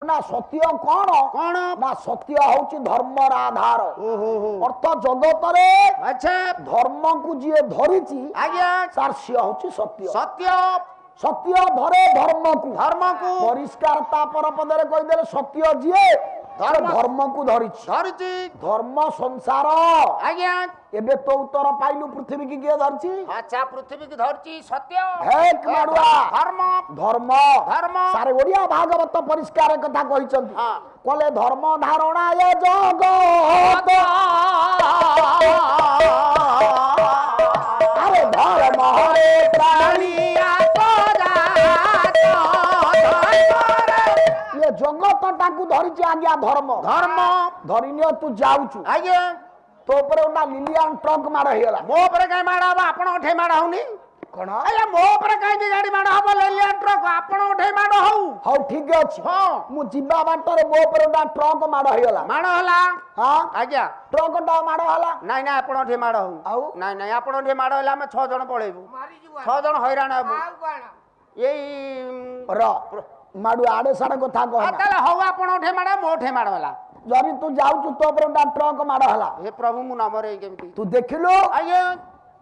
ना सत्य कौन कौन ना सत्य हूँ धर्मर आधार अर्थ जगत रे अच्छा धर्म को जी धरी आज्ञा सार सी हूँ सत्य सत्य सत्य धरे धर्म को परिष्कार तापर पदरे कहीदे सत्य जी धर्म को धरी धर्म संसार आज्ञा एबे तो उत्तर पाइलु पृथ्वी की किए धरची अच्छा पृथ्वी की धरची सत्य हे माडुआ धर्म धर्म धर्म सारे ओडिया भागवत परिष्कार कथा कहिसंती हां कले धर्म धारणा ये जगत अरे धर्म हरे प्राणी ये जगत टाकू धरिची आज्ञा धर्म धर्म धरिनियो तू जाउछु आज्ञा तो ऊपर ओटा लिलियन ट्रक मार हेला मो ऊपर काय मार हबा आपण उठे मार होनी कोन अरे मो ऊपर काय की गाड़ी मार हबा लिलियन ट्रक आपण उठे मार हौ हौ ठीक अछि हां मु जिबा बाटर मो ऊपर ओटा ट्रक मार हेला मार होला हां आज्ञा ट्रक टा मार होला नाही नाही आपण उठे मार हौ आउ नाही नाही आपण उठे मार होला हम 6 जण पळेबू 6 जण हैराण हबू एई र माडू आडे साडे कथा कहना ताले हौ आपण उठे मार मो उठे मार होला जरी तू जाउछु तो ऊपर ओटा ट्रक मार होला हे प्रभु मु नाम रे केमती तू देखिलो आज्ञा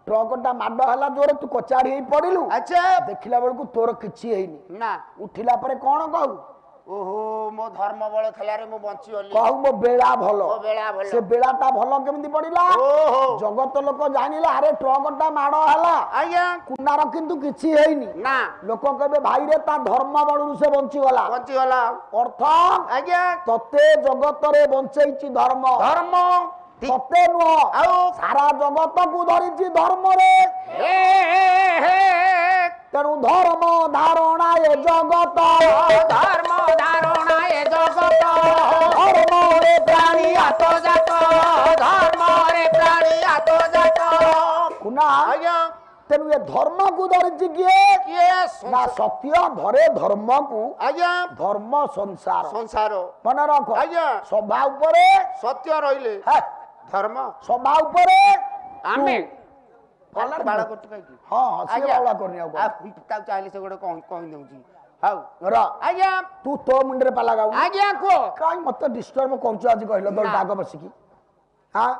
ट्रक टा माड होला जोरे तू कचाड़ी हेई पडिलु अच्छा देखिला बेलकु तोर किछि हेइनी ना उठिला परे कोन कहू ओहो मो धर्म बळ थला रे मो बंची होली कहू मो बेला भलो ओ बेला भलो से बेलाटा भलो केमिति पडिला ओहो जगत लोक जानिला अरे ट्रक टा माड होला आज्ञा कुनार किंतु किछि हेइनी ना लोक कहबे भाई रे ता धर्म बळु से बंची गला बंची होला अर्थ आज्ञा तते जगत रे बंचैछि धर्म धर्म तते नुह आउ सारा जगत को धरिछि धर्म रे हे तेणु धर्म धारणा ये जगत धर्म धारणा ए जगत धर्म रे प्राणी आतो जात धर्म रे प्राणी आतो जात कुना आज्ञा तेणु ये धर्म को धरिछि किए ना सत्य धरे धर्म को आज्ञा धर्म संसार संसार मन रख आज्ञा सभा उपरे सत्य रहिले हे, धर्म सभा उपरे आमे कलर बाळा करतु काय की हां से बाळा करनी आउ आ ता चाली से गोडे कहि दउची हाउ र आज्ञा तू तो मुंडरे पाला गाउ आज्ञा को काई मत डिस्टर्ब करछु आज कहलो तो डाग बसिकी हां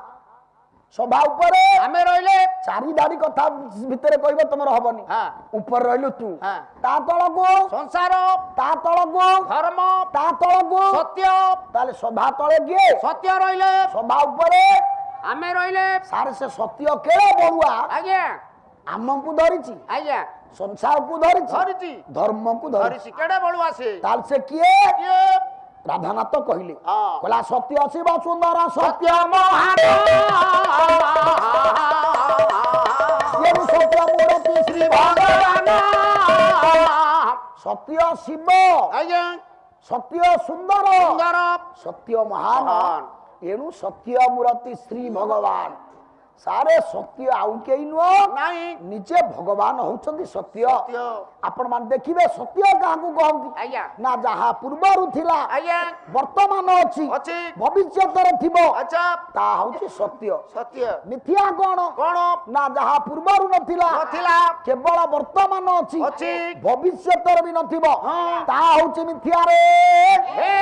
सभा उपरे आमे रहिले चारि दाडी कथा भितरे कहबो तमर हबनी हां ऊपर रहलु तू हां ता तळको संसार ता तळको धर्म ता तळको सत्य ताले सभा तळे किए सत्य रहिले सभा उपरे आमे रहिले सारे से सत्य केळे बरुआ आज्ञा आमको धरिछि आज्ञा संसार को धरिछि धरिछि धर्म को धरिछि धरिछि केडे बळु आसे ताल से किए ये राधानाथ कहले हां कला सत्य शिव सुंदर सत्य महान ये सत्य मूर्ति श्री भगवान सत्य शिव आज्ञा सत्य सुंदर सुंदर सत्य महान महान एणु सत्य मूर्ति श्री भगवान सारे सत्य आउ केई नुह नाही निजे भगवान होउछंती सत्य सत्य आपण मान देखिबे सत्य काहू कहंती आज्ञा ना जहा पूर्वरु थिला आज्ञा वर्तमान अछि अछि भविष्यत रे थिबो अच्छा ता होउछि सत्य सत्य मिथ्या कोन कोन ना जहा पूर्वरु नथिला नथिला केवल वर्तमान अछि अछि भविष्यत रे भी नथिबो हां ता होउछि मिथ्या रे हे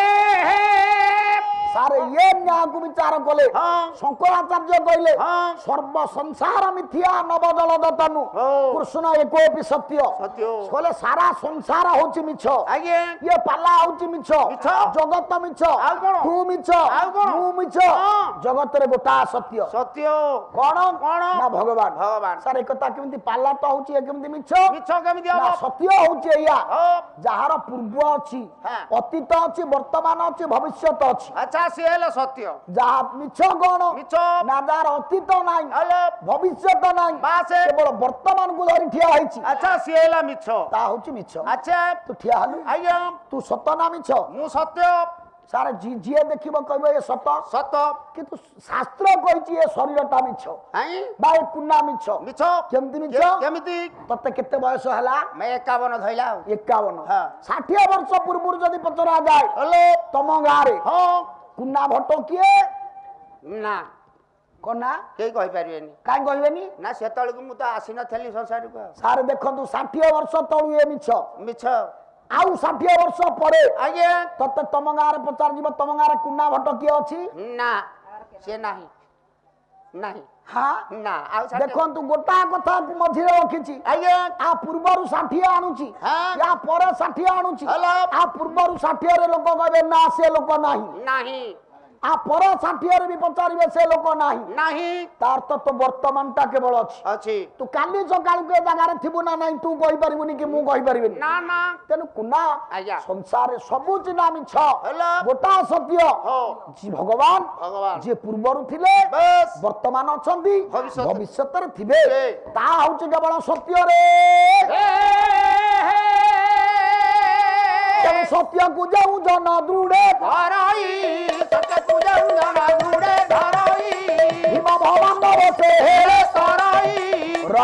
सारे ये न्याय को विचार कले हां शंकराचार्य कहले हां सर्व संसार मिथ्या नवदल दतनु कृष्ण एकोपि सत्य सत्य कहले सारा संसार होछि मिछ आज्ञा ये पाला होछि मिछ मिछ जगत मिछ आउ कोन तू मिछ आउ कोन मु मिछ हां जगत रे गोटा सत्य सत्य कोन कोन ना भगवान भगवान सारे कथा केमिति पाला तो होछि केमिति मिछ मिछ केमिति ना हबो सत्य होछि या हो जहार पूर्व अछि हां अतीत अछि वर्तमान अछि भविष्यत अछि अच्छा से हेले सत्य जहा मिछ कोन मिछ ना जार अतीत नाही हेलो भविष्यत नाही बासे केवल वर्तमान को धरि ठिया होइछि अच्छा से हेला मिछ ता होछि मिछ अच्छा तू ठिया हलु आज्ञा तू सत ना मिछ मु सत्य सारे जीए देखिबो कहबो ए सत सत किंतु शास्त्र कहिछि ए शरीरटा मिछ हाई बाय कुन्ना मिछ मिछ केमति मिछ केमिति तते केते बयस हला मैं 51 धइला 51 हां 60 वर्ष पूर्व जदी पचरा जाय हेलो तम गारे हां कुन्ना भट्ट किए ना कोना के कहि परिबेनी काई कहबेनी ना सेतळ को मु त आसी न थली संसार को सारे देखंतु 60 वर्ष तळु ए मिछ मिछ ଆଉ 60 ବର୍ଷ ପରେ ଆଜ୍ଞା ତତେ ତମ ଗାଁରେ ପଚାରିଯିବ ତମ ଗାଁରେ କୁନା ଭଟ୍ଟ କିଏ ଅଛି? ନା ସେ ନାହିଁ ନାହିଁ ହଁ ନା ଆଉ ଦେଖନ୍ତୁ ଗୋଟା କଥା ମଝିରେ ରଖିଛି ଆଜ୍ଞା ଆ ପୂର୍ବରୁ 60 ଆଣୁଛି ହଁ। ୟା ପରେ 60 ଆଣୁଛି ହେଲା। ଆ ପୂର୍ବରୁ 60 ରେ ଲୋକ କହିବେ ନା ସେ ଲୋକ ନାହିଁ ନାହିଁ ଆ ପରେ 60 ରେ ବି ପଚାରିବେ ସେ ଲୋକ ନାହିଁ ନାହିଁ ତାର ତ ବର୍ତ୍ତମାନ ଟା କେବଳ ଅଛି ଅଛି ତୁ କାଲି ସକାଳକୁ ଏ ଜାଗାରେ ଥିବୁ ନା ନାହିଁ ତୁ କହିପାରିବୁନି କି ମୁଁ କହିପାରିବିନି ନା ନା ତେଣୁ କୁନା ଆଜ୍ଞା। ସଂସାରରେ ସବୁ ଚିହ୍ନା ମିଛ ହେଲା। ଗୋଟା ସତ୍ୟ ହଁ। ଭଗବାନ ଭଗବାନ ଯିଏ ପୂର୍ବରୁ ଥିଲେ ବେଶ ବର୍ତ୍ତମାନ ଅଛନ୍ତି ଭବିଷ୍ୟତରେ। ଭବିଷ୍ୟତରେ ଥିବେ ଥିବେ। ତା ହଉଛି କେବଳ ସତ୍ୟରେ ତେଣୁ ସତ୍ୟକୁ ଯେଉଁ ଜନ ଦୃଢ଼େ ଧରଇ ସତ୍ୟକୁ ଯେଉଁ ଜନ ଦୃଢ଼େ ଧରଇ ଭୀମ ଭବାନ ବସେ ହେଳେ ଧରଇ ର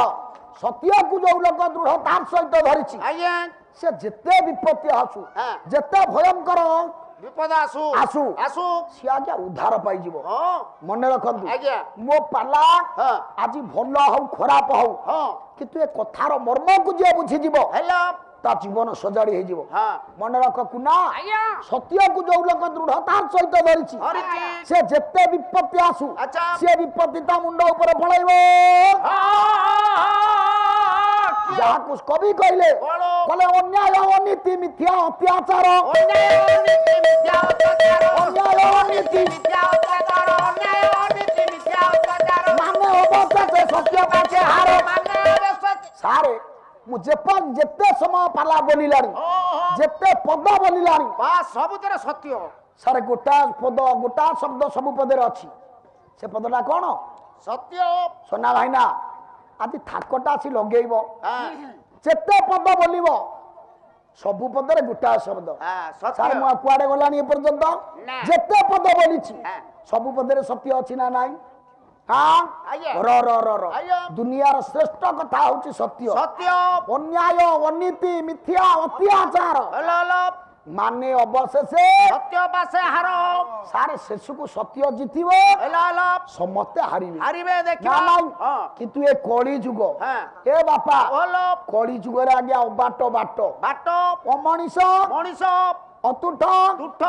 ସତ୍ୟକୁ ଯୋଉ ଲୋକ ଦୃଢ଼ ତାର ସହିତ ଧରିଛି ଆଜ୍ଞା ସେ ଯେତେ ବିପତ୍ତି ଆସୁ ହଁ। ଯେତେ ଭୟଙ୍କର ବିପଦ ଆସୁ ଆସୁ ଆସୁ ସିଏ ଆଜ୍ଞା ଉଦ୍ଧାର ପାଇଯିବ ହଁ ମନେ ରଖନ୍ତୁ ଆଜ୍ଞା ମୋ ପାଲା ହଁ ଆଜି ଭଲ ହଉ ଖରାପ ହଉ ହଁ କିନ୍ତୁ ଏ କଥାର ମର୍ମକୁ ଯିଏ ବୁଝିଯିବ ହେଲା ତା ଜୀବନ ସଜାଡି ହେଇଯିବ ହଁ ମନେ ରଖ କୁନା ଆଜ୍ଞା ସତ୍ୟକୁ ଯୋଉ ଲୋକ ଦୃଢ଼ ତାର ସହିତ ଧରିଛି ଧରିଛି ସେ ଯେତେ ବିପତ୍ତି ଆସୁ ଆଚ୍ଛା ସେ ବିପତ୍ତି ତା ମୁଣ୍ଡ ଉପରେ ପଳେଇବ ଯାହାକୁ କବି କହିଲେ ବଳ। କହିଲେ ଅନ୍ୟାୟ ଅନୀତି ମିଥ୍ୟା ଅତ୍ୟାଚାର ଅନ୍ୟାୟ ଅନୀତି ମିଥ୍ୟା ଅତ୍ୟାଚାର ଅନ୍ୟାୟ ଅନୀତି ମିଥ୍ୟା ଅତ୍ୟାଚାର ଅନ୍ୟାୟ ଅନୀତି ମିଥ୍ୟା ଅତ୍ୟାଚାର ମାନେ ଅବଶେଷେ ସତ୍ୟ ପାଛେ ହାର ମାନେ ସାରେ ମୁଁ ଯେତେ ସମୟ ପାଲା ବୋଲିଲାଣି ଯେତେ ପଦ ବୋଲିଲାଣି ବା ସବୁଥିରେ ସତ୍ୟ ସାରେ ଗୋଟା ପଦ ଗୋଟା ଶବ୍ଦ ସବୁ ପଦରେ ଅଛି ସେ ପଦଟା କଣ ସତ୍ୟ সোনা ভাইনা আজ থাকটা আসি লগাইব হ্যাঁ যেতে পদ বলিব সবু পদরে গোটা শব্দ হ্যাঁ সত্য স্যার মু কুয়াড়ে গলানি এ পর্যন্ত না। যেতে পদ বলিছি হ্যাঁ। সবু পদরে সত্য আছে না নাই হ্যাঁ আজ্ঞা। র র র র আজ্ঞা। দুনিয়ার শ্রেষ্ঠ কথা হচ্ছে সত্য সত্য অন্যায় অনীতি মিথ্যা অত্যাচার হলো হলো মানে অবশেষে সত্য পাশে হার সারে শেষকু সত্য জিতিব হলো হলো সমস্তে হারিবে হারিবে না দেখিবা নাই হ্যাঁ কিন্তু এ কলি যুগ হ্যাঁ এ বাপা হলো কলি যুগরে আজ্ঞা বাট বাট বাট অমনিষ মଣିଷ অতুঠ তুঠ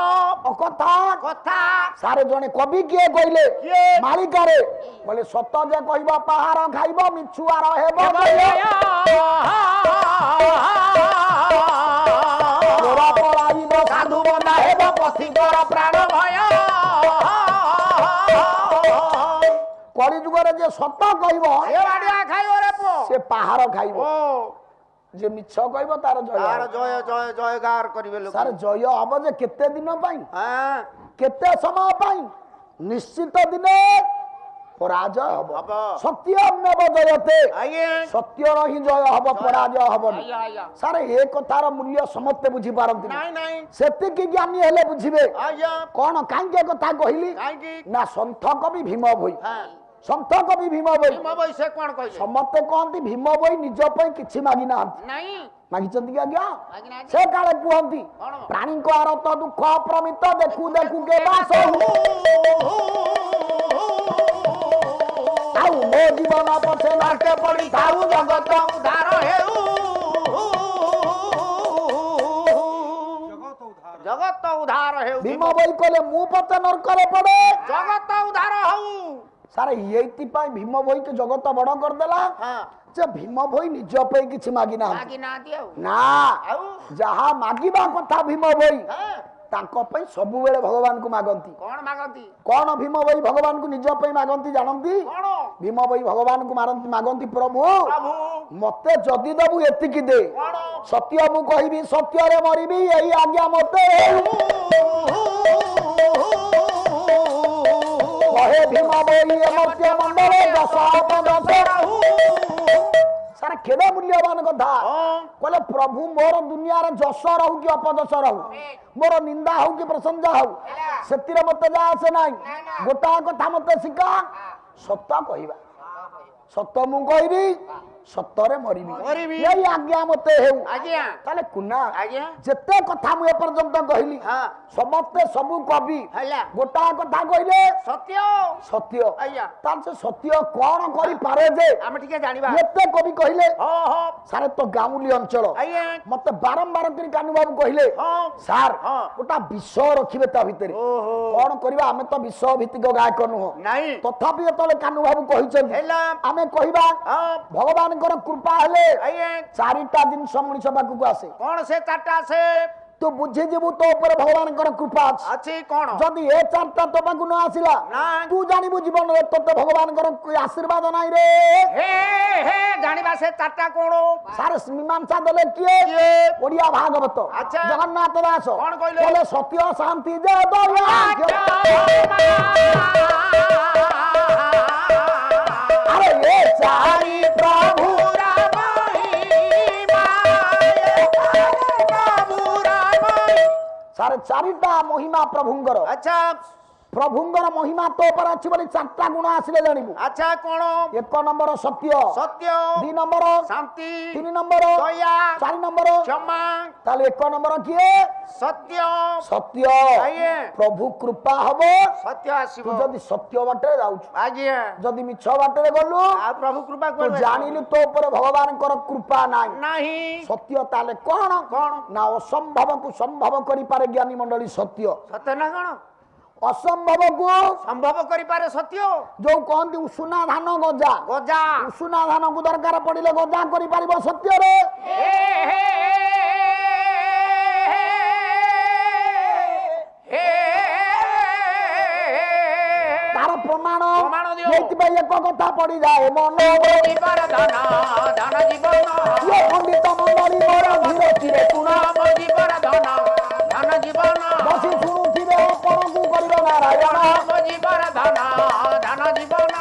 অকথা কথা সারে জনে কবি কিয়ে কইলে কিয়ে? মালিকারে বলে সত যে কইব পাহাড় খাইব মিছুয়ার হেব তোরা পলাইব সাধু বন্ধা হেব পথিকর প্রাণ ভয় কলি যুগরে যে সত কইব এ বাড়িয়া খাইও রে পুଅ সে পাহাড় খাইব ও যে মিছ কইব তার জয় তার হব। জয় জয় জয়গার করিবে লোক সারে জয় হব যে কেতে দিন পাই হ্যাঁ কেতে সময় পাই নিশ্চিত দিনে পরাজয় হব হব। সত্যমেব জয়তে আইয়ে সত্যর হি জয় হব পরাজয় হবনি আইয়া আইয়া সারে এ কথার মূল্য সমস্তে বুঝি পারନ୍ତି নাই নাই সেতিকি জ্ঞানী হেলে বুঝিবে আইয়া কোন কাইকে কথা কহিলি কাইকি না সন্থ কবি ভীম ভই হ্যাঁ সন্থ কবি ভীম ভই ভীম বই সে কোন কইছে সমস্তে কহନ୍ତି ভীম ভই নিজ পাই কিছু মাগি নাহাନ୍ତି নাই মাগিଛନ୍ତି କି ଆଜ୍ଞା মাগি নাই ସେ କାଳେ କୁହନ୍ତି କଣ? ପ୍ରାଣୀଙ୍କ ଆରତ ଦୁଃଖ ପ୍ରମିତ ଦେଖୁ ଦେଖୁ କେ ବାସ ଆଉ ମୋ ଜୀବନ ପଛେ ନାଟେ ପଡି ଥାଉ ଜଗତ ଉଦ୍ଧାର ହେଉ ଜଗତ ଉଦ୍ଧାର ହେଉ ଭୀମ ବହି କହିଲେ ମୁଁ ପଛେ ନର୍କରେ ପଡେ ଜଗତ ଉଦ୍ଧାର ହଉ ସାରେ ଏଇଥିପାଇଁ ଭୀମ ବହିକି ଜଗତ ବଡ କରିଦେଲା ହଁ ଯେ ଭୀମ ବହି ନିଜ ପାଇଁ କିଛି ମାଗି ନାହାନ୍ତି ମାଗି ନାହାନ୍ତି ଆଉ ନା ଆଉ ଯାହା ମାଗିବା କଥା ଭୀମ ବହି ହଁ ତାଙ୍କ ପାଇଁ ସବୁବେଳେ ଭଗବାନଙ୍କୁ ମାଗନ୍ତି କଣ ମାଗନ୍ତି କଣ ଭୀମ ବହି ଭଗବାନଙ୍କୁ ନିଜ ପାଇଁ ମାଗନ୍ତି ଜାଣନ୍ତି କଣ ଭୀମ ବହି ଭଗବାନଙ୍କୁ ମାଗନ୍ତି ପ୍ରଭୁ ପ୍ରଭୁ ମତେ ଯଦି ଦବୁ ଏତିକି ଦେ କଣ ସତ୍ୟ ମୁଁ କହିବି ସତ୍ୟରେ ମରିବି ଏଇ ଆଜ୍ଞା ମତେ କହେ ଭୀମ ବହି ମର୍ତ୍ୟ ମଣ୍ଡଳ ଦଶ ଅପଦଶ ସାରା କେଡେ ମୂଲ୍ୟବାନ କଥା ହଁ କହିଲେ ପ୍ରଭୁ ମୋର ଦୁନିଆରେ ଯଶ ରହୁ କି ଅପଦଶ ରହୁ ମୋର ନିନ୍ଦା ହଉ କି ପ୍ରଶଂସା ହଉ ସେଥିରେ ମତେ ଯା ଆସେ ନାହିଁ ଗୋଟା କଥା ମତେ ଶିଖା ସତ କହିବା ସତ ମୁଁ କହିବି ସତରେ ମରିବି ମରିବି। ଏଇ ଆଜ୍ଞା ମତେ ହେଉ ଆଜ୍ଞା ତାହେଲେ କୁନା ଆଜ୍ଞା ଯେତେ କଥା ମୁଁ ଏପର୍ଯ୍ୟନ୍ତ କହିଲି ହଁ ସମସ୍ତେ ସବୁ କବି ହେଲା ଗୋଟା କଥା କହିଲେ ସତ୍ୟ ସତ୍ୟ ଆଜ୍ଞା ତାହେଲେ ସେ ସତ୍ୟ କଣ କରିପାରେ ଯେ ଆମେ ଟିକେ ଜାଣିବା ଏତେ କବି କହିଲେ ହଁ ହଁ ସାରେ ତ ଗାଉଁଲି ଅଞ୍ଚଳ ଆଜ୍ଞା ମତେ ବାରମ୍ବାର କରି କାନୁ ବାବୁ କହିଲେ ହଁ ସାର୍ ହଁ ଗୋଟା ବିଷ ରଖିବେ ତା ଭିତରେ ଓହୋ କଣ କରିବା ଆମେ ତ ବିଷ ଭିତ୍ତିକ ଗାୟକ ନୁହଁ ନାଇଁ ତଥାପି ଯେତେବେଳେ କାନୁ ବାବୁ କହିଛନ୍ତି ହେଲା ଆମେ କହିବା ହଁ ଭଗବାନଙ୍କର କୃପା ହେଲେ ଆଜ୍ଞା ଚାରିଟା ଜିନିଷ ମଣିଷ ପାଖକୁ ଆସେ କଣ ସେ ଚାରିଟା আছে ତୁ ବୁଝିଯିବୁ ତୋ ଉପରେ ଭଗବାନଙ୍କର କୃପା ଅଛି ଅଛି କଣ ଯଦି ଏ ଚାରିଟା ତୋ ପାଖକୁ ନ ଆସିଲା ନା ତୁ ଜାଣିବୁ ଜୀବନରେ ତୋତେ ଭଗବାନଙ୍କର ଆଶୀର୍ବାଦ ନାହିଁ ରେ ହେ ହେ ଜାଣିବା ସେ ଚାରିଟା କଣ ସାରେ ମୀମାଂସା ଦେଲେ କିଏ କିଏ? ଓଡିଆ ଭାଗବତ ଆଚ୍ଛା। ଜଗନ୍ନାଥ ଦାସ କଣ କହିଲେ? ସତ୍ୟ ଶାନ୍ତି ଯେ ଦୟା ଆରେ ଏ ଚାରି ପ୍ରଭୁ ସାରେ ଚାରିଟା ମହିମା ପ୍ରଭୁଙ୍କର ଆଚ୍ଛା ପ୍ରଭୁଙ୍କର ମହିମା ତୋ ଉପରେ ଅଛି ବୋଲି ଚାରିଟା ଗୁଣ ଆସିଲେ ଜାଣିବୁ ଆଚ୍ଛା କଣ ଏକ ନମ୍ବର ସତ୍ୟ ସତ୍ୟ ଦୁଇ ନମ୍ବର ଶାନ୍ତି ତିନି ନମ୍ବର ଦୟା ଚାରି ନମ୍ବର କ୍ଷମା ତାହେଲେ ଏକ ନମ୍ବର କିଏ ସତ୍ୟ ସତ୍ୟ ଆଜ୍ଞା ପ୍ରଭୁ କୃପା ହବ ସତ୍ୟ ତୁ ଆସିବ ଯଦି ସତ୍ୟ ବାଟରେ ଯାଉଛୁ ଆଜ୍ଞା ଯଦି ମିଛ ବାଟରେ ଗଲୁ ଆଉ ପ୍ରଭୁ କୃପା ତୁ କରିବେ ଜାଣିଲୁ ତୋ ଉପରେ ଭଗବାନଙ୍କର କୃପା ନାହିଁ ନାହିଁ ସତ୍ୟ ତାହେଲେ କଣ କଣ ନା ଅସମ୍ଭବକୁ ସମ୍ଭବ କରିପାରେ ଜ୍ଞାନୀ ମଣ୍ଡଳୀ ସତ୍ୟ ସତ୍ୟ ନା କଣ ଅସମ୍ଭବକୁ ସମ୍ଭବ କରିପାରେ ସତ୍ୟ ଯୋଉ କହନ୍ତି ଉଷୁନା ଧାନ ଗଜା ଗଜା ଉଷୁନା ଧାନକୁ ଦରକାର ପଡିଲେ ଗଜା କରିପାରିବ ସତ୍ୟରେ ହେ ହେ ହେ ତାର ପ୍ରମାଣ ପ୍ରମାଣ ଦିଅ। ସେଇଥିପାଇଁ ଏକ କଥା ପଡିଯାଏ ମନ ଜୀବନ ଧନ ଧନ ଜୀବନ ଇଏ ପଣ୍ଡିତ ମଣ୍ଡଳୀ ମୋର ଧୀରେ ଧୀରେ ତୁଣ ଆମ ଜୀବନ ଧନ ଧନ ଜୀବନ ବସି ଶୁଣୁଥିବେ ଆପଣଙ୍କୁ କରିବ ନାରାୟଣ ଆମ ଜୀବନ ଧନ ଧନ ଜୀବନ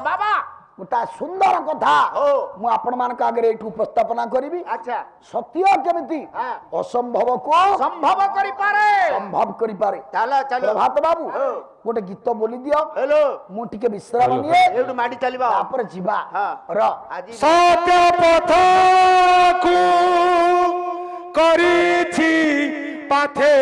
ବାବା ଗୋଟା ସୁନ୍ଦର କଥା ଓ ମୁଁ ଆପଣମାନଙ୍କ ଆଗରେ ଏଇଠୁ ଉପସ୍ଥାପନା କରିବି ଆଚ୍ଛା ସତ୍ୟ କେମିତି ହଁ ଅସମ୍ଭବକୁ ସମ୍ଭବ କରିପାରେ ସମ୍ଭବ କରିପାରେ ଚାଲ ଚାଲ ପ୍ରଭାତ ବାବୁ ହଁ। ଗୋଟେ ଗୀତ ବୋଲି ଦିଅ ହେଲୋ ମୁଁ ଟିକେ ବିଶ୍ରାମ ନିଏ ଏଇଠୁ ମାଡି ଚାଲିବା ତାପରେ ଯିବା ହଁ। ର ଆଜି ସତ୍ୟ ପଥକୁ କରିଛି ପାଥେୟ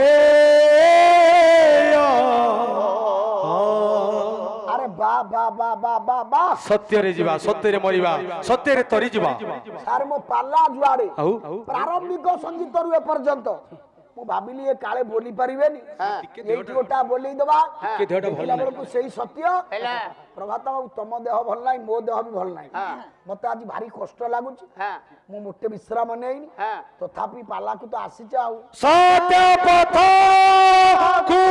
ଆରେ ବା ବା ବା ବା ବା ବା ସତ୍ୟରେ ଯିବା ସତ୍ୟରେ ମରିବା ସତ୍ୟରେ ତରି ଯିବା ସାର୍ ମୋ ପାଲା ଯୁଆଡେ ଆଉ ପ୍ରାରମ୍ଭିକ ସଙ୍ଗୀତରୁ ଏପର୍ଯ୍ୟନ୍ତ ମୁଁ ଭାବିଲି ଏ କାଳେ ବୋଲି ପାରିବେନି ଏଇଠି ଗୋଟା ବୋଲେଇ ଦବା ଟିକେ ଦେହଟା ଭଲ ଦେଖିଲା ବେଳକୁ ସେଇ ସତ୍ୟ ହେଲା ପ୍ରଭାତ ବାବୁ ତମ ଦେହ ଭଲ ନାହିଁ ମୋ ଦେହ ବି ଭଲ ନାହିଁ ମତେ ଆଜି ଭାରି କଷ୍ଟ ଲାଗୁଛି ହଁ ମୁଁ ମୋଟେ ବିଶ୍ରାମ ନେଇନି ହଁ ତଥାପି ପାଲାକୁ ତ ଆସିଛେ ଆଉ ସତ୍ୟ ପଥକୁ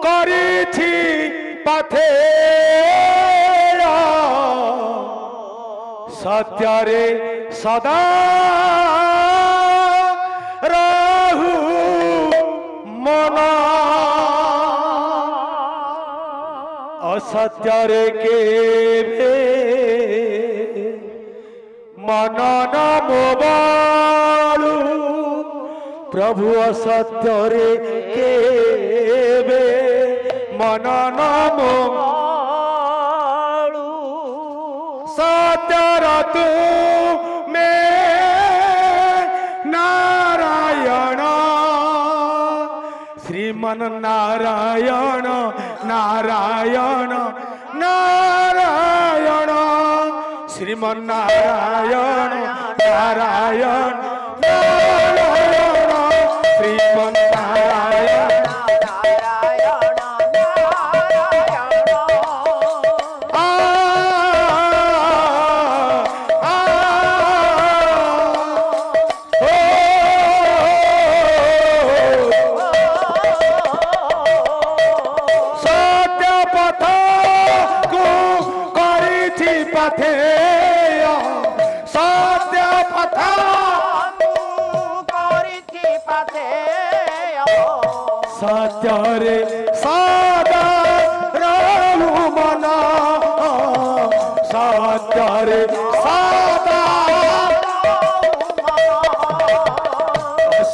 କରିଛି ପାଥେୟ ସତ୍ୟରେ ସଦା ରହୁ ମନ ଅସତ୍ୟରେ କେବେ ମନ ନ ମୋବାଳୁ ପ୍ରଭୁ ଅସତ୍ୟରେ କେବେ ମନ ନ ମୋବାଳୁ ସତ୍ୟର ତୁମେ ନାରାୟଣ ଶ୍ରୀମନ ନାରାୟଣ ନାରାୟଣ ନାରାୟଣ ଶ୍ରୀମନ ନାରାୟଣ ନାରାୟଣ ନାରାୟଣ ଶ୍ରୀମନ ନାରାୟଣ নারায়ণ নারায়ণ আ আ ও সত্য পথ করিছি পাথেয় সত্য পথ করিছি পাথে সত্যরে সদা রহু মন সত্যরে সদা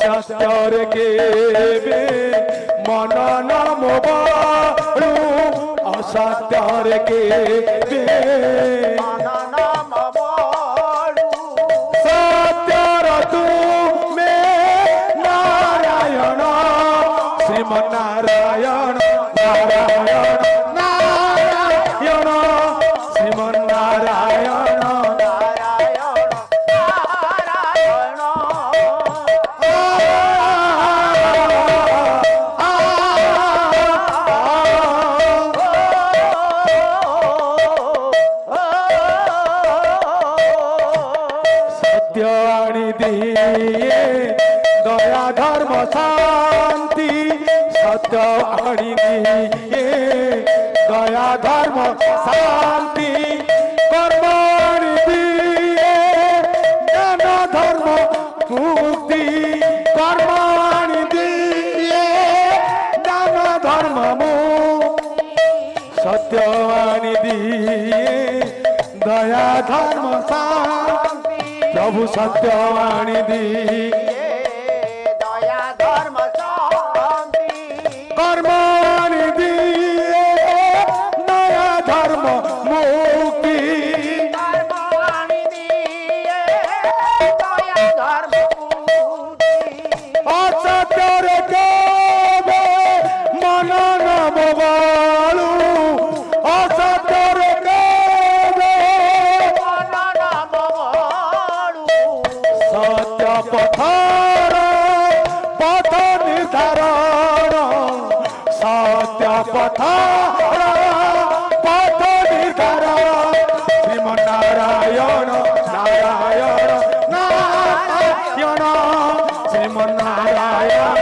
সত্যরে কেবে মন নাম বাড়ু অসত্যরে কেবে নাম শ্রীমন্নারায়ণ নারায়ণ নারায়ণ শ্রীমন্নারায়ণ সত্য আনি দিয়ে দয়া ধর্ম শান্তি সত্য আনি দিয়ে দয়া ধর্ম শান্তি কর্ম আনি দিয়ে জ্ঞান ধর্ম মুক্তি কর্ম আনি দিয়ে জ্ঞান ধর্ম মুক্তি সত্য আনি দিয়ে দয়া ধর্ম শান্তি প্রভু সত্য আনি দিয়ে দয়া ধর্ম শান্তি কর্ম আনি দিয়ে দয়া ধর্ম মুক্তি কর্ম আনি দিয়ে দয়া ধর্ম মুক্তি অসত্যর কেবে মন নম বালু অসত্যর কেবে সত্য পথর পথ নির্ধারণ সত্য পথর পথ নির্ধারণ শ্রীমন্নারায়ণ নারায়ণ নারায়ণ শ্রীমন্নারায়ণ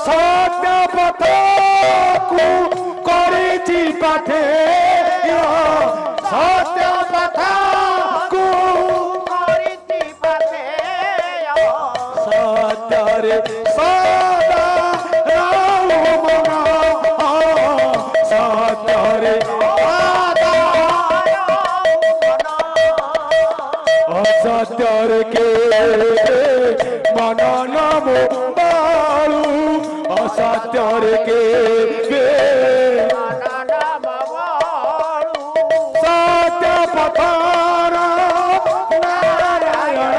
সত্য পথକୁ କରିଛି ପାଠେ ସତ୍ୟ ପଥକୁ ସତ୍ୟରେ ସଦା ରହୁ ମନ ସତ୍ୟରେ ସଦା ଅସତ୍ୟରେ କେବେ ମନ ନମ ବାଳୁ অসত্যরে কেবে সত্য পথর নারায়ণ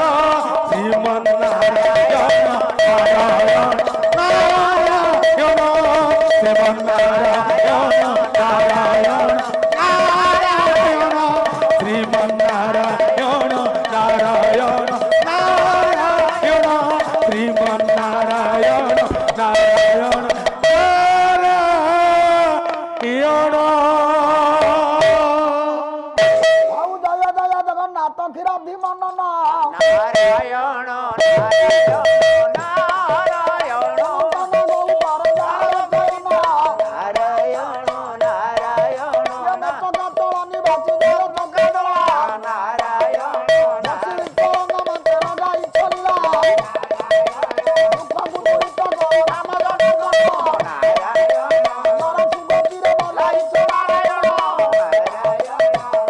শ্রীমন্নারায়ণ নারায়ণ নারায়ণ শ্রীমন্নারায়ণ নারায়ণ নারায়ণ শ্রীমন্নারায়ণ নারায়ণ নারায়ণ শ্রীমন্নারায়ণ নারায়ণ নারায়ণ ଆଉ ଜୟ ଜୟ ଜଗନ୍ନାଥ କ୍ଷୀରାବ୍ଧି ମନନ নারায়ণ নারায়ণ নারায়ণ ତନ ଗୌ ପରଜାର ଜୟନ নারায়ণ নারায়ণ ଟଙ୍କା ତଳ ନିବାସୀ ଦେହ ଟଙ୍କା ଦଳ নারায়ণ ଦକ୍ଷିଣ ତରଙ୍ଗ ମନ୍ତ୍ର ଗାଇ ଚଳିଲା ଦୁଃଖକୁ ଦୂରିତ କର ରାମ ଜନ ମର ସୁଗତିରେ ମଲାଇ ଚଳାରାୟଣ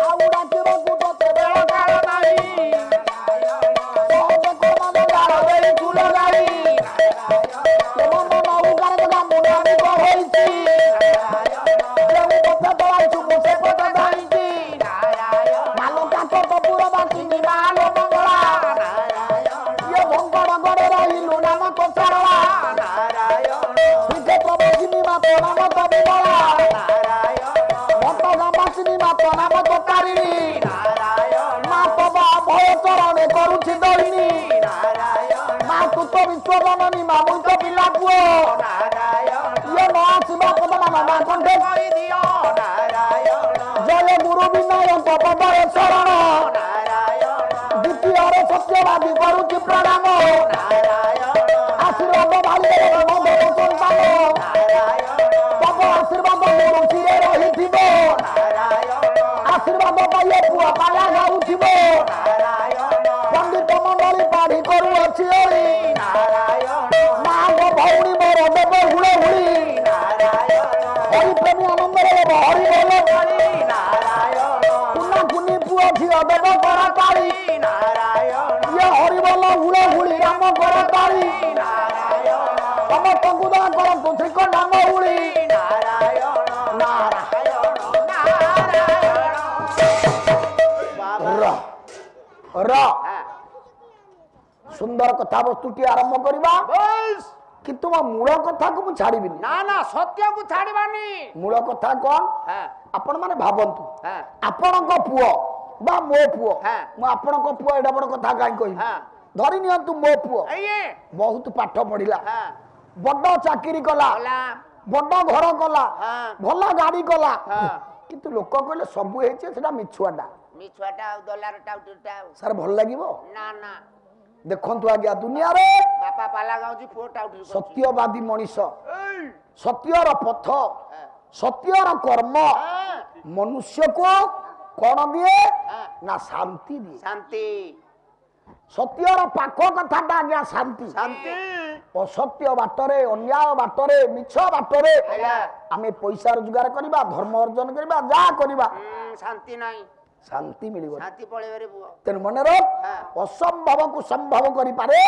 ଆଉ ଡାକିବାକୁ ତୋତେ ବେଳ କାଳ ନାହିଁ ସହଜ କର୍ମରେ ଜାଳ ଦେଇ ଫୁଲ ଗାଇ ମନ ନୌକାର ଜଗା ମୁନାବିକ ହୋଇଛି ଯେଉଁ ପଥ ତଳାଇଛୁ ମୁଁ ସେ ପଥ ଧାଇଁଛି ମାଲ କାଠ କପୁର ବାସିନି ମାଲ ମଙ୍ଗଳା ଇଏ ଭଙ୍ଗଡ଼ ଗଡ଼େ ରହିଲୁ ନାମ କୋଚାରଳା ଶ୍ରୀକ୍ଷେତ୍ର ବସିନି ମାତ ନାମ ତ ବିମଳା ଭକ୍ତ ଗାମାସିନି ମାତ ନାମ ତ ତାରିଣୀ ମା ତବ ଭୟ ଚରଣେ କରୁଛି ଦଳିନୀ ମା ତୁତ ବିଶ୍ୱ ଜନନୀ ମା ମୁଇ ତ ପିଲା ପୁଅ ଇଏ ନ ଆସିବ ପଦମାନ ମା କଣ୍ଠେ ଜୟ ଗୁରୁ ବିନୟଙ୍କ ପଦରେ ଶରଣ ଦ୍ୱିତୀୟରେ ସତ୍ୟବାଦୀ କରୁଛି ପ୍ରଣାମ ଆଶୀର୍ବାଦ ଭାଲିରେ ମଦନ ସନ୍ତାନ ତବ ଆଶୀର୍ବାଦ ଗୁରୁ ଚିରେ ରହିଥିବ ଆଶୀର୍ବାଦ ପାଇଏ ପୁଅ ପାଲା ଗାଉଥିବ ପଣ୍ଡିତ ମଣ୍ଡଳୀ ପାଢି କରୁଅଛି ଓଳି ମାଙ୍କ ଭଉଣୀ ମୋର ଦେବ ହୁଳେ ହୁଳି ହରିପ୍ରେମୀ ଆନନ୍ଦରେ ଦେବ ହରି ବୋଲ କୁନା କୁନି ପୁଅ ଝିଅ ଦେବ କର କାଳି ଇଏ ହରି ବୋଲ ହୁଳେ ହୁଳି ରାମ କର କାଳି ସମସ୍ତଙ୍କୁ ଦୟା କରନ୍ତୁ ଶ୍ରୀକଣ୍ଠ ମଉଳି ନାରାୟଣ ନାରାୟଣ ନାରାୟଣ ର ର ସୁନ୍ଦର କଥାବସ୍ତୁଟି ଆରମ୍ଭ କରିବା ବସ୍ କିନ୍ତୁ ମୋ ମୂଳ କଥାକୁ ମୁଁ ଛାଡ଼ିବିନି ନା ନା ସତ୍ୟକୁ ଛାଡ଼ିବାନି ମୂଳ କଥା କଣ ହଁ ଆପଣ ମାନେ ଭାବନ୍ତୁ ହଁ ଆପଣଙ୍କ ପୁଅ ବା ମୋ ପୁଅ ହଁ। ମୁଁ ଆପଣଙ୍କ ପୁଅ ଏଡା ବଡ କଥା କାହିଁ କହିବି ହଁ ଧରି ନିଅନ୍ତୁ ମୋ ପୁଅ ଆଇଏ ବହୁତ ପାଠ ପଢିଲା ହଁ ବଡ ଚାକିରି କଲା ଗଲା ବଡ ଘର କଲା ହଁ ଭଲ ଗାଡି କଲା ହଁ କିନ୍ତୁ ଲୋକ କହିଲେ ସବୁ ହେଇଛି ସେଟା ମିଛୁଆଟା ମିଛୁଆଟା ଆଉ ଦଲାରଟା ଉଠୁଟା ଆଉ ସାର୍ ଭଲ ଲାଗିବ ନା ନା ଦେଖନ୍ତୁ ଆଜ୍ଞା ଦୁନିଆରେ ବାପା ପାଲା ଗାଉଛି ପୁଅଟା ଉଠି ସତ୍ୟବାଦୀ ମଣିଷ ସତ୍ୟର ପଥ ସତ୍ୟର କର୍ମ ମନୁଷ୍ୟକୁ କଣ ଦିଏ ନା ଶାନ୍ତି ଦିଏ ଶାନ୍ତି ସତ୍ୟର ପାଖ କଥାଟା ଆଜ୍ଞା ଶାନ୍ତି ଶାନ୍ତି ଅସତ୍ୟ ବାଟରେ ଅନ୍ୟାୟ ବାଟରେ ମିଛ ବାଟରେ ହେଲା ଆମେ ପଇସା ରୋଜଗାର କରିବା ଧର୍ମ ଅର୍ଜନ କରିବା ଯାହା କରିବା ଶାନ୍ତି ନାହିଁ ଶାନ୍ତି ମିଳିବ ଶାନ୍ତି ପଳେଇବାରେ ପୁଅ ତେଣୁ ମନେ ରଖ ଅସମ୍ଭବକୁ ସମ୍ଭବ କରିପାରେ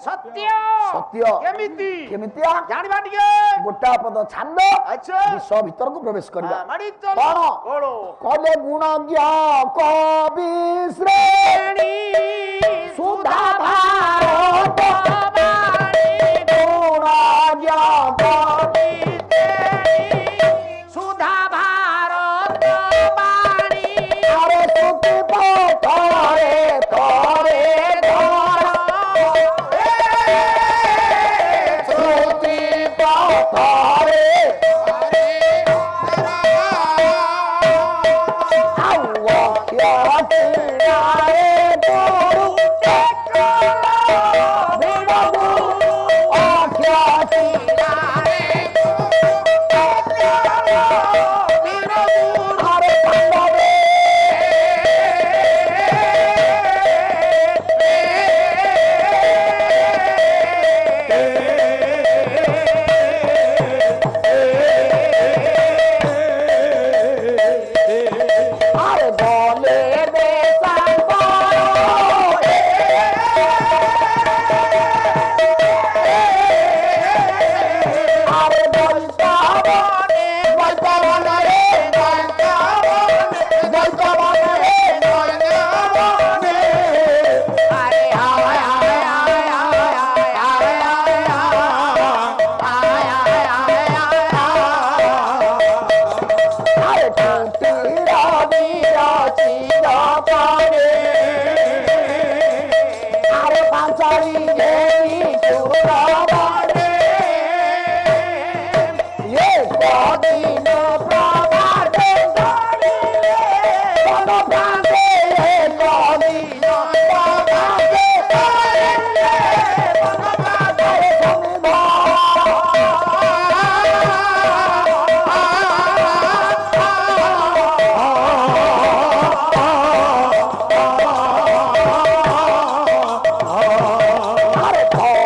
ସତ୍ୟ ସତ୍ୟ କେମିତି କେମିତିଆ ଜାଣିବା ଟିକେ ଗୋଟା ପଦ ଛାନ୍ଦ ଆଚ୍ଛା ବିଷ ଭିତରକୁ ପ୍ରବେଶ କରିବା ମାଡ଼ି ଚାଲ କଣ କୋଳ କଲେ ଗୁଣଜ୍ଞ କବି ଶ୍ରେଣୀ ସୁଧା ଭାରତ ଗୁଣଜ୍ଞ କବି ସୁଧା ଭାରତ ବାଣୀ ଆରେ ସୁଖୀ ପଥରେ ଥରେ ଧର ସୁଖୀ ପଥରେ ଆଉ ଅକ୍ଷତିରେ ଗୁରୁ ବିଣୁ ଅକ୍ଷତି ଆରେ ପାଣ୍ଡବେ আরে বলে আরে বলতাবনে বলতাবনে বলতাবনে বলতাবনে আরে আয় আয় আয় আয় আয় আরে টুটি রবি রচিত করে আরে পাঁচালি ঘেরি চুরবারে এ কদিন প্রভাতে ধরিলে কোন প্রান্তে এ কদিন প্রভাতে ধরিলে কোন প্রান্তে আরে ধরা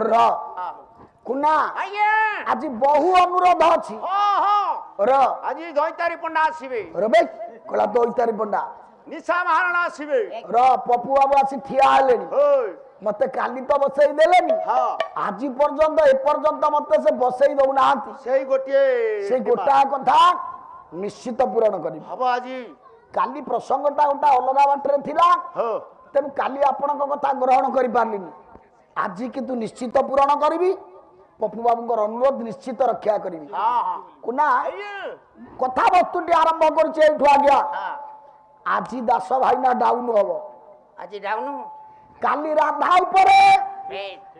ର କୁନା ଆଜି ବହୁ ଅନୁରୋଧ ଅଛି ର ଆଜି ଦଇତାରୀ ପଣ୍ଡା ଆସିବେ ରବେ କଳା ଦଇତାରୀ ପଣ୍ଡା ନିଶା ମହାରଣା ଆସିବେ ର ପପୁ ବାବୁ ଆସି ଠିଆ ହେଲେଣି ମତେ କାଲି ତ ବସେଇ ଦେଲେନି ହଁ ଆଜି ପର୍ଯ୍ୟନ୍ତ ଏପର୍ଯ୍ୟନ୍ତ ମତେ ସେ ବସେଇ ଦଉନାହାନ୍ତି ସେଇ ଗୋଟିଏ ସେଇ ଗୋଟା କଥା ନିଶ୍ଚିତ ପୂରଣ କରିବି ହବ ଆଜି କାଲି ପ୍ରସଙ୍ଗଟା ଗୋଟା ଅଲଗା ବାଟରେ ଥିଲା ହଁ ତେଣୁ କାଲି ଆପଣଙ୍କ କଥା ଗ୍ରହଣ କରିପାରିଲିନି ଆଜି କିନ୍ତୁ ନିଶ୍ଚିତ ପୂରଣ କରିବି ପପୁ ବାବୁଙ୍କର ଅନୁରୋଧ ନିଶ୍ଚିତ ରକ୍ଷା କରିବି ହଁ ହଁ କୁନା କଥାବସ୍ତୁଟି ଆରମ୍ଭ କରୁଛି ଏଇଠୁ ଆଜ୍ଞା ହଁ ଆଜି ଦାସ ଭାଇନା ଡାଉନ ହବ ଆଜି ଯାଉନୁ କାଲି ରାଧା ଉପରେ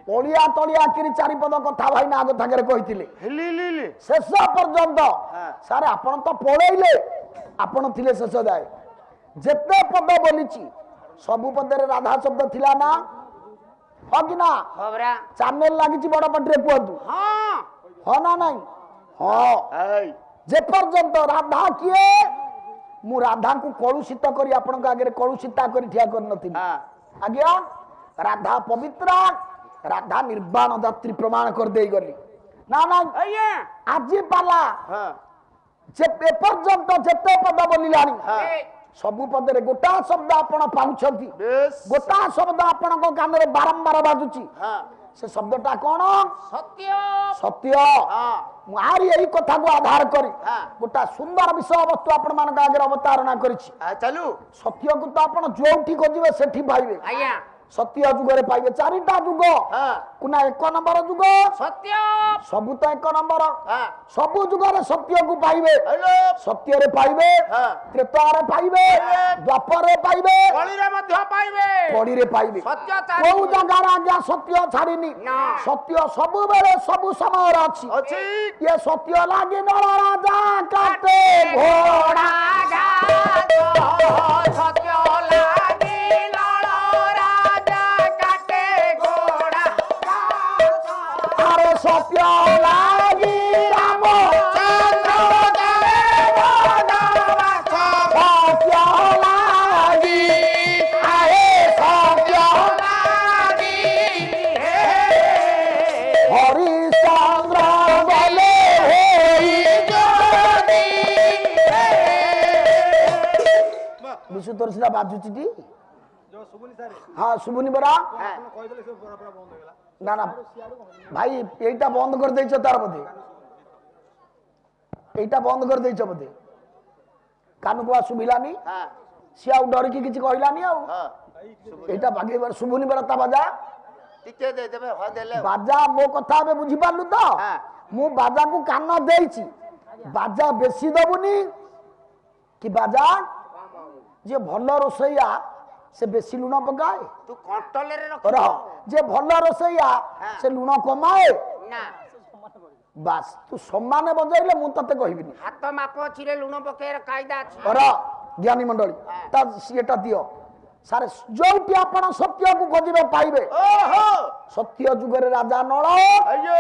ଅଳିଆ ତଳିଆ କିରି ଚାରିପଦ କଥା ଭାଇନା ଆଗ ଥାଙ୍ଗରେ କହିଥିଲେ ଶେଷ ପର୍ଯ୍ୟନ୍ତ ସାର୍ ଆପଣ ତ ପଳେଇଲେ ଆପଣ ଥିଲେ ଶେଷ ଯାଏ ଯେତେ ପଦ ବୋଲିଛି ସବୁ ପଦରେ ରାଧା ଶବ୍ଦ ଥିଲା ନା ହଁ କି ନା ହବରା ଚ୍ୟାନେଲ ଲାଗିଛି ବଡ ପାଟିରେ କୁହନ୍ତୁ ହଁ ହଁ ନା ନାଇଁ ହଁ ଯେ ପର୍ଯ୍ୟନ୍ତ ରାଧା କିଏ ମୁଁ ରାଧାଙ୍କୁ କଳୁଷିତ କରି ଆପଣଙ୍କ ଆଗରେ କଳୁଷିତା କରି ଠିଆ କରିନଥିଲି ଆଜ୍ଞା ରାଧା ପବିତ୍ର ରାଧା ନିର୍ବାଣ ଯାତ୍ରୀ ପ୍ରମାଣ କରିଦେଇ ଗଲି ନା ନାଇଁ ଆଜ୍ଞା ଆଜି ପାଲା ଯେ ଏପର୍ଯ୍ୟନ୍ତ ଯେତେ ପଦ ବୋଲିଲାଣି ସବୁ ପଦରେ ଗୋଟା ଶବ୍ଦ ଆପଣ ପାଉଛନ୍ତି ଗୋଟା ଶବ୍ଦ ଆପଣଙ୍କ କାନରେ ବାରମ୍ବାର ବାଜୁଛି ସେ ଶବ୍ଦଟା କଣ ସତ୍ୟ ସତ୍ୟ ମୁଁ ଆରି ଏଇ କଥାକୁ ଆଧାର କରି ଗୋଟା ସୁନ୍ଦର ବିଷୟ ବସ୍ତୁ ଆପଣ ମାନଙ୍କ ଆଗରେ ଅବତାରଣା କରିଛି ଚାଲୁ ସତ୍ୟକୁ ତ ଆପଣ ଯୋଉଠି ଖୋଜିବେ ସେଠି ପାଇବେ ଆଜ୍ଞା ସତ୍ୟ ଯୁଗରେ ପାଇବେ ଚାରିଟା ଯୁଗ କୁନା ଏକ ନମ୍ବର ଯୁଗ ସତ୍ୟ ସବୁ ତ ଏକ ନମ୍ବର ସବୁ ଯୁଗରେ ସତ୍ୟକୁ ପାଇବେ ସତ୍ୟରେ ପାଇବେ ତ୍ରେତାରେ ପାଇବେ ଦ୍ୱାପରରେ ପାଇବେ କଳିରେ ମଧ୍ୟ ପାଇବେ କଳିରେ ପାଇବେ ସତ୍ୟ କୋଉ ଜାଗାରେ ଆଜ୍ଞା ସତ୍ୟ ଛାଡ଼ିନି ସତ୍ୟ ସବୁବେଳେ ସବୁ ସମୟରେ ଅଛି ଇଏ ସତ୍ୟ ଲାଗି ନଳ ରାଜା କାଟେ ଘୋଡ଼ା ସତ୍ୟ ଲାଗି ନଳ ରାଜା କାଟେ ଘୋଡ଼ା ଆରେ ସତ୍ୟ ଲାଗି ରାମ ଚନ୍ଦ୍ର ସତ୍ୟ ଲାଗି ଆରେ ସତ୍ୟ ଲାଗି ହରିଚନ୍ଦ୍ର ଗଲେ ହେଇ ଯଦି ବିଶୁ ତୋର ସିନା ବାଜୁଛି ଟି ହଁ ଶୁଭୁନି ପରା ନା ନା ଭାଇ এইটা বন্ধ করে দিয়েছ তার মধ্যে এইটা বন্ধ করে দিয়েছ মধ্যে কানুকু শুভিলানি সি আউ ডরিকি কিছু কহিলানি আউ এইটা বাগেইবার শুভুনি বেলা তা বাজা ଟିକେ ଦେଇଦେବେ ହଁ ଦେଲେ বাজা মো কথা এবে বুঝি পারলু তো মু বাজাকু কান দেইছি বাজা বেশি দবুনি কি বাজা যে ভাল রোষেইয়া সে বেশি লুণ পকায় ତୁ କଣ୍ଟ୍ରୋଲରେ ରହ ରଖ যে ভাল রোষেইয়া সে লুণ কমাଏ ନା বাস তু সম্মানে বজাইলে মু ততে কহিবিনি ହାତ ମାପ ଅଛିରେ ଲୁଣ ପକେଇବାର କାଇଦା ଅଛି ର জ্ঞানী মন্ডলী তা এটা দিও সারে যোউটি আপন সত্যকু খোঁজিবে পাইবে ଓହୋ সত্য যুগরে রাজা নল ଆଜ୍ଞା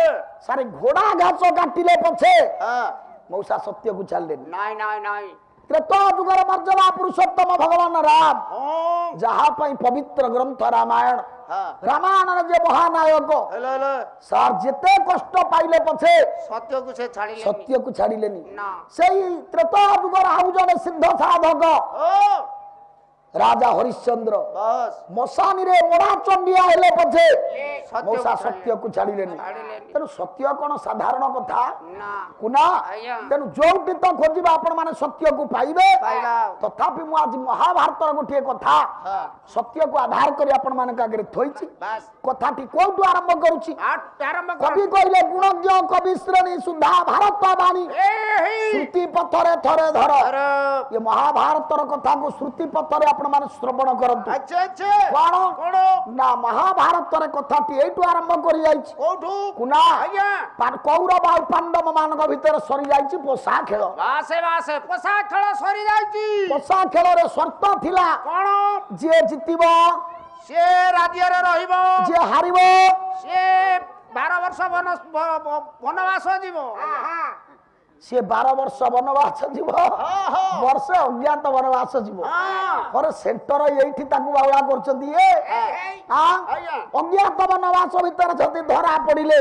সারে ঘোড়া ঘাস কাটিলে পছে ହଁ মৌসা সত্যকু ছাড়লেনি ନାଇଁ ନାଇଁ ନାଇଁ ত্রেতা যুগর মর্যাদা পুরুষোত্তম ভগবান রাম ହଁ যাহা পাই পবিত্র গ্রন্থ রামায়ণ ହଁ রামায়ণর যে মহানায়ক ହେଲୋ ହେଲୋ সার যেতে কষ্ট পাইলে পছে ସତ୍ୟକୁ ସେ ଛାଡ଼ିଲେ সত্যকু ছাড়িলেনি না সেই ত্রেতা যুগর আউ জনে সিদ্ধ সাধক ଓ রাজা হরিশ্চন্দ্র ବସ୍ মশানিরে মোড়া চন্ডিয়া হেলে পছে মৌসা ସତ୍ୟକୁ সত্যকু ছাড়িলেনি ଛାଡ଼ିଲେନି তেণু সত্য কোন সাধারণ কথা ନା কুনা ଆଜ୍ଞା তেণু যোউটি তো খোঁজিবা আপন মানে সত্যকু পাইবে ପାଇଲା তথাপি মু আজ মহাভারতর গোটিয়ে কথা ହଁ সত্যকু আধার করে আপন মানক আগে থইছি ବାସ୍ কথাটি কোউটু আরম্ভ করুছি ଆରମ୍ଭ কবি কইলে গুণজ্ঞ কবি শ্রেণী সুধা ভারত বাণী শ্রুতি পথরে থরে ধর କର ये महाभारतर कथा को श्रुति पथरे आपण माने श्रवण करंतु ଆଚ୍ଛା ଆଚ୍ଛା कोण କଣ ना महाभारतर कथाटी एटु आरंभ करि जाइछि କୋଉଠୁ कुना ଆଜ୍ଞା कौरव और पांडव मानक भीतर सरी जाइछि पोसा खेल ବାସେ ବାସେ ପୋଷା ଖେଳ ସରି ଯାଇଛି पोसा खेल रे शर्त थिला କଣ जे जितिबो ସେ ରାଜ୍ୟରେ ରହିବ जे हारिबो ସେ 12 ବର୍ଷ ବନବାସ ଯିବ से 12 वर्ष वनवास जीव वर्ष अज्ञात वनवास जीव पर सेंटर एठी ताकू बावळा करछंती ए हां अज्ञात वनवास भीतर जदी धरा पडिले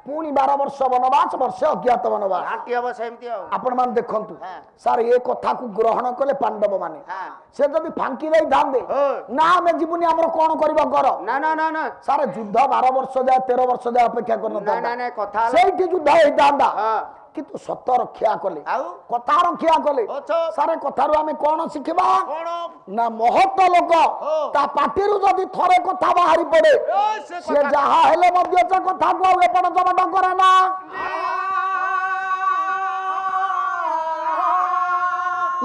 पुणी 12 वर्ष वनवास वर्ष अज्ञात वनवास ଘାଣ୍ଟି ହବ ସେମିତି ଆଉ आपण मान देखंतु सार ए कथा को ग्रहण कले पांडव माने से जदी फांकी देई धांदे ना हमें जीवनी हमर कोन करबा कर ନା ନା ନା ନା सारे युद्ध 12 वर्ष जाय 13 वर्ष जाय अपेक्षा करन ନା ନା ନା କଥା ହେଲା ସେଇଠି ଯୁଦ୍ଧ ହେଇଥାନ୍ତା ହଁ କିନ୍ତୁ ସତ ରକ୍ଷା କଲେ ଆଉ କଥା ରକ୍ଷା କଲେ ଅଛ ସାରେ କଥାରୁ ଆମେ କଣ ଶିଖିବା କଣ ନା ମହତ ଲୋକ ତା ପାଟିରୁ ଯଦି ଥରେ କଥା ବାହାରି ପଡେ ସେ ସେ ଯାହା ହେଲେ ମଧ୍ୟ ସେ କଥାକୁ ଆଉ ଏପଟ ଜମଟ କରେ ନା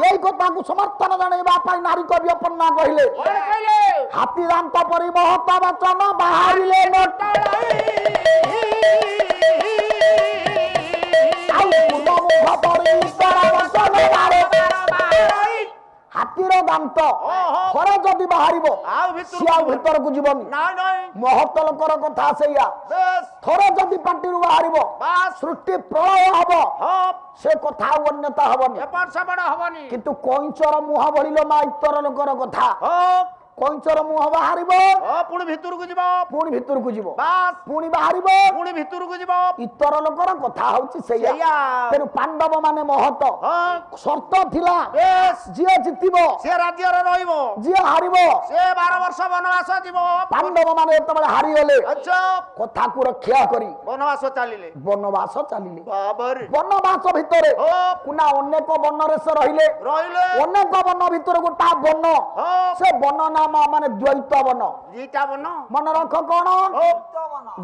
এই কথাକୁ ସମର୍ଥନ ଜଣେଇବା ପାଇଁ ନାରୀ କବି ଅପର୍ଣ୍ଣା କହିଲେ କଣ କହିଲେ ହାତୀ ଦାନ୍ତ ପରି ମହତ ବଚନ ବାହାରିଲେ ନଟ ଆଉ ପୂର୍ବ ମୁଖ ପରି ଉତ୍ତର ବଚନ ବାହାରେ ହାତୀ ହାତୀର ଦାନ୍ତ ଓହୋ। ଥରେ ଯଦି ବାହାରିବ ଆଉ ସିଏ ଆଉ ଭିତରକୁ ଯିବନି। ନାଇଁ ନାଇଁ ମହତ ଲୋକର କଥା ସେଇଆ। ବେଶ ଥରେ ଯଦି ପାଟିରୁ ବାହାରିବ ବାସ୍ ସୃଷ୍ଟି ପ୍ରଳୟ ହବ, ହଁ ସେ କଥା ଆଉ ଅନ୍ୟତା ହବନି। ଏପଟ ସେପଟ ହବନି କିନ୍ତୁ କଇଁଚର ମୁହଁ ଭଳିଲ ମା ଇତର ଲୋକର କଥା। ହଁ କଇଁଚର ମୁହଁ ବାହାରିବ ହଁ ପୁଣି ଭିତରକୁ ଯିବ ପୁଣି ଭିତରକୁ ଯିବ, ବାସ୍ ପୁଣି ବାହାରିବ ପୁଣି ଭିତରକୁ ଯିବ ଇତର ଲୋକର କଥା ହଉଛି ସେଇଆ। ସେଇଆ। ତେଣୁ ପାଣ୍ଡବ ମାନେ ମହତ ହଁ ସର୍ତ୍ତ ଥିଲା, ବେଶ ଯିଏ ଜିତିବ ସେ ରାଜ୍ୟରେ ରହିବ, ଯିଏ ହାରିବ। ସେ 12 ବର୍ଷ ବନବାସ ଯିବ। ପାଣ୍ଡବ ମାନେ ଯେତେବେଳେ ହାରିଗଲେ ଆଚ୍ଛା କଥାକୁ ରକ୍ଷା କରି ବନବାସ ଚାଲିଲେ ବନବାସ ଚାଲିଲେ। ବାବାରେ ବନବାସ ଭିତରେ ହଁ କୁନା ଅନେକ ବନରେ ସେ ରହିଲେ। ରହିଲେ ଅନେକ ବନ ଭିତରେ ଗୋଟା ବନ, ହଁ ସେ ବନ ନାମ ମାନେ ଦ୍ୱୈତ ବନ। ଦିଟା ବନ ମନେ ରଖ କଣ? ହଁ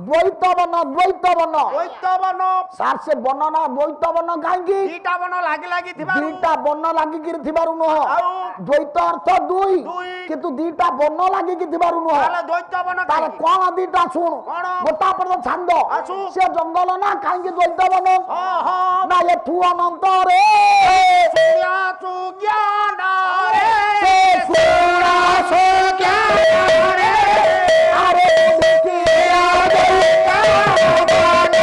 ଦ୍ୱୈତ ବନ, ଦ୍ୱୈତ ବନ। ଦ୍ୱୈତ ବନ ସାର୍ ସେ ବନ ନା ଦ୍ୱୈତ ବନ କାହିଁକି? ଦିଟା ବନ ଲାଗି ଲାଗି ଥିବାରୁ ଦିଟା ବନ ଲାଗିକିରି ଥିବାରୁ ନୁହଁ। ଆଉ ଦ୍ୱୈତ ଅର୍ଥ ଦୁଇ, ଦୁଇ। କିନ୍ତୁ ଦିଟା ବନ ଲାଗିକି ଥିବାରୁ ନୁହଁ। ତାହେଲେ ଦ୍ୱୈତ ବନ ତାହେଲେ କାହିଁକି? କଣ ଦିଟା ଶୁଣୁ, କଣ? ଗୋଟା ପଦ ଛାନ୍ଦ। ଆସୁ। ସେ ଜଙ୍ଗଲ ନା କାହିଁକି ଦ୍ୱୈତ ବନ? ହଁ ହଁ ନା ଏଠୁ ଅନନ୍ତରେ ସୁଜ୍ଞା ସୁଜ୍ଞାନରେ ସୁରା ସୁଜ୍ଞାନରେ ଆରେ ଦୁଃଖିଆ ଦୈତ ବନ।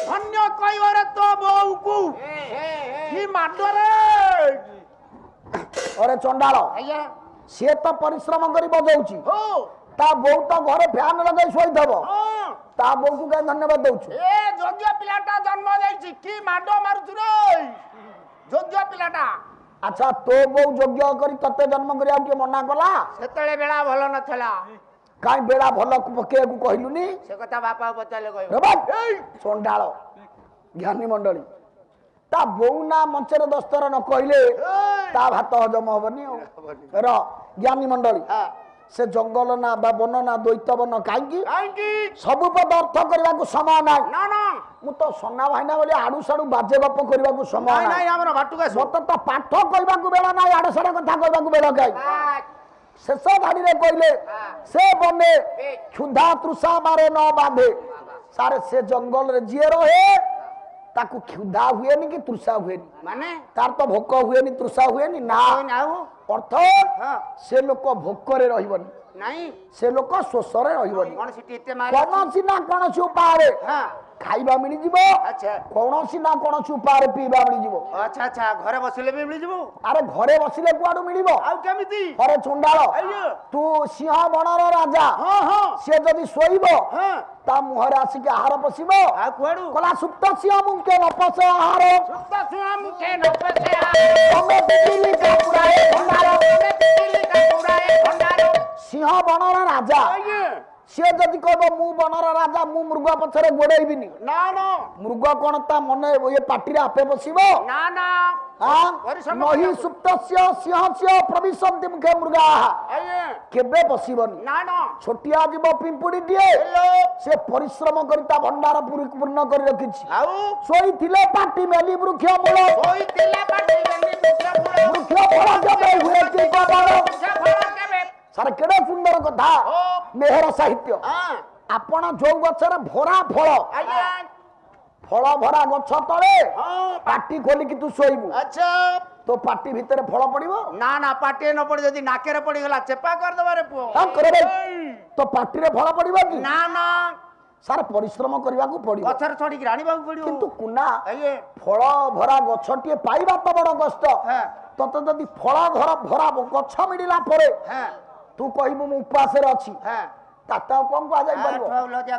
ଧନ୍ୟ କହିବରେ ତୋ ବୋଉକୁ କି ମାଡରେ ଅରେ ଚଣ୍ଡାଳ, ଆଜ୍ଞା ସିଏ ତ ପରିଶ୍ରମ କରି ବଜଉଛି, ହଉ ତା ବୋଉ ତ ଘରେ ଫ୍ୟାନ ଲଗେଇ ଶୋଇଥବ, ହଁ ତା ବୋଉକୁ କାହିଁ ଧନ୍ୟବାଦ ଦଉଛୁ? ଏ ଯୋଗ୍ୟ ପିଲାଟା ଜନ୍ମ ଦେଇଛି କି ମାଡ ମାରୁଛୁ ରେ ଯୋଗ୍ୟ ପିଲାଟା। ଆଚ୍ଛା ତୋ ବୋଉ ଯୋଗ୍ୟ କରି ତତେ ଜନ୍ମ କରିବାକୁ କିଏ ମନା କଲା? ସେତେବେଳେ ବେଳା ଭଲ ନଥିଲା, କାହିଁ ବେଳା ଭଲ ପକେଇବାକୁ କହିଲୁନି? ସେ କଥା ବାପାକୁ ପଚାରିଲେ କହିବ। ରେ ବାପ, ଚଣ୍ଡାଳ ଜ୍ଞାନୀ ମଣ୍ଡଳୀ, ତା ବୋଉ ନା ମଞ୍ଚରେ ଦସ୍ତର ନ କହିଲେ ତା ଭାତ ହଜମ ହବନି। ଆଉ ର ଜ୍ଞାନୀ ମଣ୍ଡଳୀ, ସେ ଜଙ୍ଗଲ ନା ବା ବନ ନା ଦ୍ୱୈତ ବନ କାହିଁକି? କାହିଁକି? ସବୁ ପଦ ଅର୍ଥ କରିବାକୁ ସମୟ ନାହିଁ। ନା ନା ମୁଁ ତ ସନା ଭାଇନା ବୋଲି ଆଡୁ ସାଡୁ ବାଜେ ଗପ କରିବାକୁ ସମୟ ନାଇଁ ନାହିଁ। ନାଇଁ ଆମର ଭାଟୁକା ମତେ ତ ପାଠ କହିବାକୁ ବେଳ ନାହିଁ, ଆଡେ ସାଡେ କଥା କହିବାକୁ ବେଳ କାହିଁ? ଶେଷ ଧାଡିରେ କହିଲେ ସେ ବନେ କ୍ଷୁଧା ତୃଷା ମାରେ ନ ବାନ୍ଧେ। ସାରେ ସେ ଜଙ୍ଗଲରେ ଯିଏ ରହେ ତାକୁ କ୍ଷୁଧା ହୁଏନି କି ତୃଷା ହୁଏନି, ମାନେ ତାର ତ ଭୋକ ହୁଏନି ତୃଷା ହୁଏନି ନା। ଆଉ ଅର୍ଥ ସେ ଲୋକ ଭୋକରେ ରହିବନି, ନାଇଁ ସେ ଲୋକ ଶୋଷରେ ରହିବନି। କଣ ସେଠି ଏତେ ମାର କୌଣସି ନା କୌଣସି ଉପାୟରେ ହଁ ଖାଇବା ମିଳିଯିବ, ଆଚ୍ଛା କୌଣସି ନା କୌଣସି ଉପାୟରେ ପିଇବା ମିଳିଯିବ। ଆଚ୍ଛା ଆଚ୍ଛା ଘରେ ବସିଲେ ବି ମିଳିଯିବ। ଆରେ ଘରେ ବସିଲେ କୁଆଡୁ ମିଳିବ? ଆଉ କେମିତି? ଘରେ ଚଣ୍ଡାଳ, ଆଜ୍ଞା ତୁ ସିଂହ ବଣର ରାଜା, ହଁ ହଁ ସିଏ ଯଦି ଶୋଇବ ହଁ ତା ମୁହଁରେ ଆସିକି ଆହାର ପଶିବ। ଆଉ କୁଆଡୁ କଲା ସୁପ୍ତ ସିଂହ ମୁଖେ ନ ପଶେ ଆହାର, ସୁପ୍ତ ଶୁଣା ମୁଖେ ନ ପଶେ ତମେ ପିପିଲି କାକୁଡାଏ ଭଣ୍ଡାର। ଭଣ୍ଡାର ସିଂହ ବଣର ରାଜା ଆଜ୍ଞା ସିଏ ଯଦି କହିବ ମୁଁ ବନର ରାଜା ମୁଁ ମୃଗ ପଛରେ ଗୋଡେଇବିନି ନା ନା ମୃଗ କଣ ତା ମନେ ଏ ପାଟିରେ ଆପେ ବସିବ ନା ନା ନହି ସୁପ୍ତସ୍ୟ ସିଂହସ୍ୟ ପ୍ରବିଶନ୍ତି ମୁଖେ ମୃଗାଃ ଆଜ୍ଞା କେବେ ବସିବନି ନା ନା ଛୋଟିଆ ଜୀବ ପିମ୍ପୁଡିଟିଏ ସେ ପରିଶ୍ରମ କରି ତା ଭଣ୍ଡାର ପୂର୍ଣ୍ଣ କରି ରଖିଛି ଆଉ ଶୋଇଥିଲେ ପାଟି ମେଲି ବୃକ୍ଷ ମୂଳ ଶୋଇଥିଲା ପାଟି ବେଲି ବୃକ୍ଷ ମୂଳ ବୃକ୍ଷ ଫଳ କେବେ ହୁଏ ଚିଙ୍କ ବଳ ବୃକ୍ଷ ଫଳ କେବେ ସାର୍ କେଡେ ସୁନ୍ଦର କଥା ମେହର ସାହିତ୍ୟ ହଁ ଆପଣ ଯୋଉ ଗଛରେ ଭରା ଫଳ ଆଜ୍ଞା ଫଳ ଭରା ଗଛ ତଳେ ହଁ ପାଟି ଖୋଲିକି ତୁ ଶୋଇବୁ ଆଚ୍ଛା ତୋ ପାଟି ଭିତରେ ଫଳ ପଡିବ ନା ନା ପାଟିଏ ନ ପଡି ଯଦି ନାକେରେ ପଡିଗଲା ଚେପା କରିଦବାରେ ପୁଅ ହଁ କରେ ଭାଇ ତୋ ପାଟିରେ ଫଳ ପଡିବ କି ନା ନା ସାର୍ ପରିଶ୍ରମ କରିବାକୁ ପଡିବ ଗଛରେ ଚଢିକି ଆଣିବାକୁ ପଡିବ କିନ୍ତୁ କୁନା ଆଜ୍ଞା ଫଳ ଭରା ଗଛଟିଏ ପାଇବା ତ ବଡ କଷ୍ଟ ହଁ ତତେ ଯଦି ଫଳ ଘର ଭରା ଗଛ ମିଳିଲା ପରେ ହଁ ତୁ କହିବୁ ମୁଁ ଉପାସରେ ଅଛି ହଁ ତାତେ ଆଉ କଣ କୁହାଯାଇ ପାରିବ ଲଜ୍ଜା